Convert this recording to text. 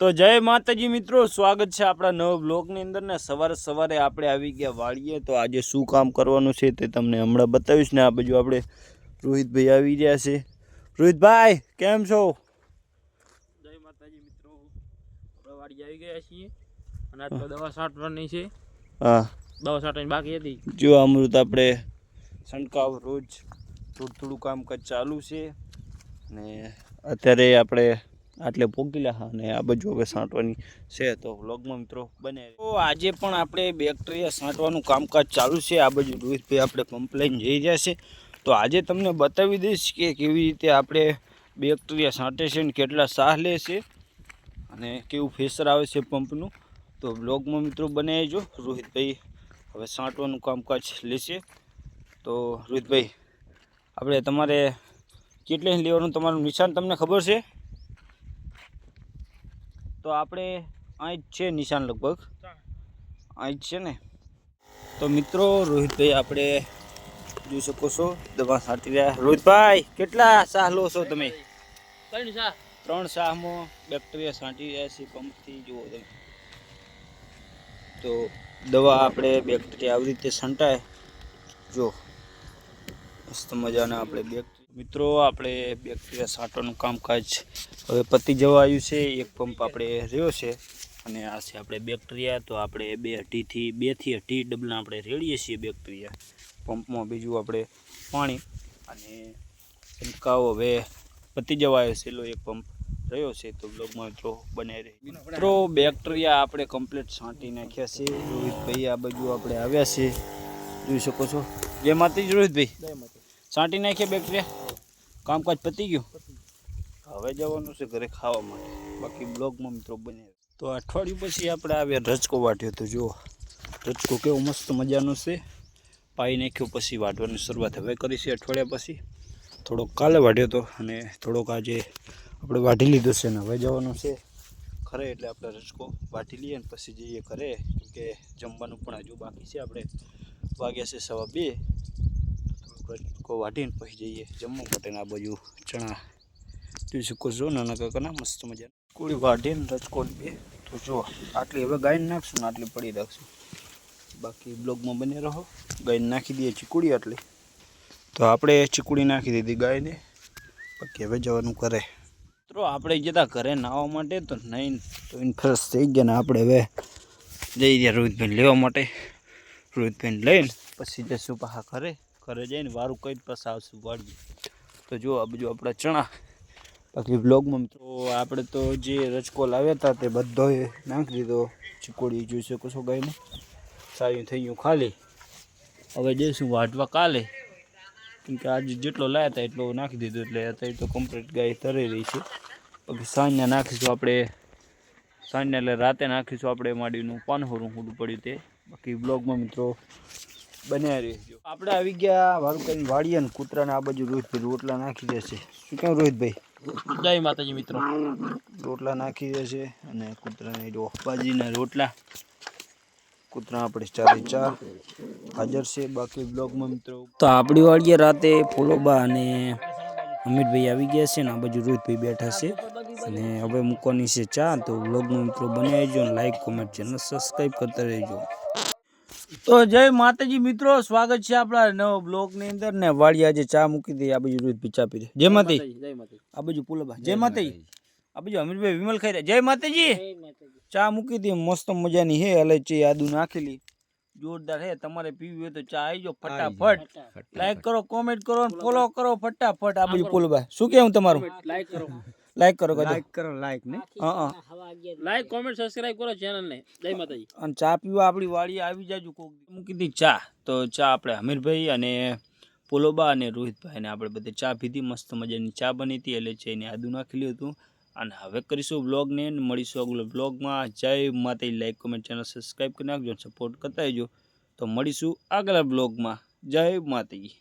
તો જય માતાજી મિત્રો, સ્વાગત છે આપણા નવા બ્લોગની અંદર ને સવારે સવારે આપણે આવી ગયા વાડીએ। તો આજે શું કામ કરવાનું છે તે તમને હમણાં બતાવીશ ને આ બાજુ આપણે રોહિતભાઈ આવી રહ્યા છે। રોહિતભાઈ કેમ છો? જય માતાજી મિત્રો, આપણે વાડી આવી ગયા છીએ અને આજ તો દવા છાંટવાની છે। હા, દવા છાંટવાની બાકી હતી। જો અમૃત આપણે છંટકાવ રોજ થોડું થોડું કામકાજ ચાલુ છે ને અત્યારે આપણે આટલે પોગીલા હા ને આ બાજુ હવે છાંટવાની છે। તો વ્લોગમાં મિત્રો બને। તો આજે પણ આપણે બેક્ટેરિયા છાંટવાનું કામકાજ ચાલુ છે। આ બાજુ રોહિતભાઈ આપણે કમ્પ્લેન જઈ રહ્યા છે। તો આજે તમને બતાવી દઈશ કે કેવી રીતે આપણે બેક્ટેરિયા છાંટે છે ને કેટલા સાહ લે છે અને કેવું ફેસર આવે છે પંપનું। તો વ્લોગમાં મિત્રો બને જો રોહિતભાઈ હવે છાંટવાનું કામકાજ લેશે। તો રોહિતભાઈ આપણે તમારે કેટલે લેવાનું તમારું નિશાન તમને ખબર છે? તો આપણે અહીં જ છે નિશાન, લગભગ અહીં જ છે ને। તો મિત્રો રોહિતભાઈ આપણે જોઈ શકો છો દવા છાંટી રહ્યા। રોહિતભાઈ કેટલા સાહ લો છો તમે? 3 સાહમાં બેક્ટેરિયા છાંટી રહ્યા છે પંપથી, જુઓ તમે। તો દવા આપણે બેક્ટેરિયા આવી રીતે છંટાય, જો મસ્ત મજાના આપણે મિત્રો આપણે બેક્ટેરિયા છાંટવાનું કામકાજ હવે પતી જવા આવ્યું છે। એક પંપ આપણે રહ્યો છે અને આ છે આપણે બેક્ટેરિયા। તો આપણે 2 થી 2.5 ડબલા આપણે રેડીએ છીએ બેક્ટેરિયા પંપમાં, બીજું આપણે પાણી અને છંટકાવ હવે પતી જવા આવ્યો છે। એક પંપ રહ્યો છે તો બ્લોગમાં મિત્રો બનાવી રહી મિત્રો। બેક્ટેરિયા આપણે કમ્પ્લીટ છાંટી નાખ્યા છે। રોહિતભાઈ આ બાજુ આપણે આવ્યા છે, જોઈ શકો છો। જય માતાજી રોહિતભાઈ, છાંટી નાખ્યા બેક્ટેરિયા, કામકાજ પતી ગયું, હવે જવાનું છે ઘરે ખાવા માટે। બાકી બ્લોગમાં મિત્રો બને। તો અઠવાડિયું પછી આપણે આવ્યા રજકો વાટ્યો, તો જુઓ રજકો કેવો મસ્ત મજાનો છે। પાઈ નાખ્યો પછી વાટવાની શરૂઆત હવે કરી છે અઠવાડિયા પછી। થોડોક કાલે વાટ્યો હતો અને થોડોક આજે આપણે વાટી લીધો છે ને હવે જવાનું છે ઘરે। એટલે આપણે રજકો વાટી લઈએ ને પછી જઈએ ઘરે, કે જમવાનું પણ હજુ બાકી છે। આપણે વાગ્યા છે 2:15, રજકો વાટીને પછી જઈએ જમવા માટે। આ બાજુ ચણા જોઈ શકો છો, નાના કાકાના મસ્ત મજા કોળી વાટીને રજકો બે। તો જો આટલી હવે ગાઈને નાખશું ને આટલી પડી રાખશું, બાકી બ્લોગમાં બને રહો। ગાઈને નાખી દઈએ ચીકુડી આટલી, તો આપણે ચીકુડી નાખી દીધી ગાયને, બાકી હવે જવાનું કરે। મિત્રો આપણે જતા ઘરે નાહવા માટે, તો નહીં તો ફ્રેશ થઈ ગયા ને આપણે હવે જઈ રહ્યા રોહિતભાઈ લેવા માટે। રોહિતભાઈને લઈને પછી જઈશું પાછા ઘરે, ઘરે જઈને વારું કઈ પછી આવશું વાળીએ। તો જો આ બધું આપણા ચણા, બાકી બ્લોગમાં મિત્રો આપણે તો જે રજકો લાવ્યા હતા તે બધો નાખી દીધો ચીકોડી, જોઈ શકો છો ગાયને સારું થઈ ગયું ખાલી। હવે જઈશું વાટવા કાલે, કેમકે આજે જેટલો લાવ્યા હતા એટલો નાખી દીધો, એટલે અત્યારે તો કમ્પ્લીટ ગાય તરી રહી છે। બાકી સાંજના નાખીશું આપણે, સાંજના એટલે રાતે નાખીશું આપણે માંડીનું પાનહોરું પડ્યું તે। બાકી બ્લોગમાં મિત્રો બન્યા રહેજો। આપણે આવી ગયા વારું કરીને વાળીએ ને કૂતરાને આ બાજુ રોહિતભાઈ રોટલા નાખી દેશે। શું કેમ રોહિતભાઈ? જય માતાજી મિત્રો, રોટલા નાખી દેશે અને કૂતરાને જો બાજીના રોટલા, કૂતરા આપણે 4 હાજર છે। બાકી બ્લોગમાં મિત્રો તો આપણી વાડીએ રાતે ફોલોબા અને અમિતભાઈ આવી ગયા છે ને આ બાજુ રોહિતભાઈ બેઠા છે અને હવે મૂકવાની છે ચા। તો બ્લોગમાં મિત્રો બની રહેજો ને લાઈક કોમેન્ટ ચેનલ સબસ્ક્રાઈબ કરતા રહેજો। તો જય માતાજી મિત્રો, સ્વાગત છે આપણા નવા બ્લોગની અંદર ને વાડી આજે ચા મૂકી દઈએ। આ બાજુ રોહિતભાઈ ચા પી દે, જય માતાજી, આ બાજુ ફોલોબા જય માતાજી, આ બાજુ અમિતભાઈ વિમલ ખાઈ રહ્યા, જય માતાજી। ચા મૂકી દઈએ મસ્ત મજાની હે, એલાચી આદુ નાખેલી, જોરદાર હે। તમારે પીવી હોય તો ચા આવી જાઓ ફટાફટ, લાઈક કરો કોમેન્ટ કરો ફોલો કરો ફટાફટ। આ બાજુ ફોલોબા શું કેવું તમારું? લાઈક કરો, લાઈક કરો, લાઈક ને લાઈક કોમેન્ટ સબસ્ક્રાઇબ કરો ચેનલ ને। જય માતાજી। અને ચા પીવા આપણી વાડી આવી જાજો, કોક મૂકી દી ચા। તો ચા આપણે હમીરભાઈ અને પોલોબા અને રોહિતભાઈ ને આપણે બધે ચા પીધી, મસ્ત મજાની ચા બની હતી, એટલે ચઈને આદુ નાખેલું હતું। અને હવે કરીશું બ્લોગને, મળીશું આગળ બ્લોગમાં। જય માતાજી, લાઈક કોમેન્ટ ચેનલ સબસ્ક્રાઈબ કરી નાખજો, સપોર્ટ કરતા રહેજો। તો મળીશું આગળ બ્લોગમાં, જય માતાજી।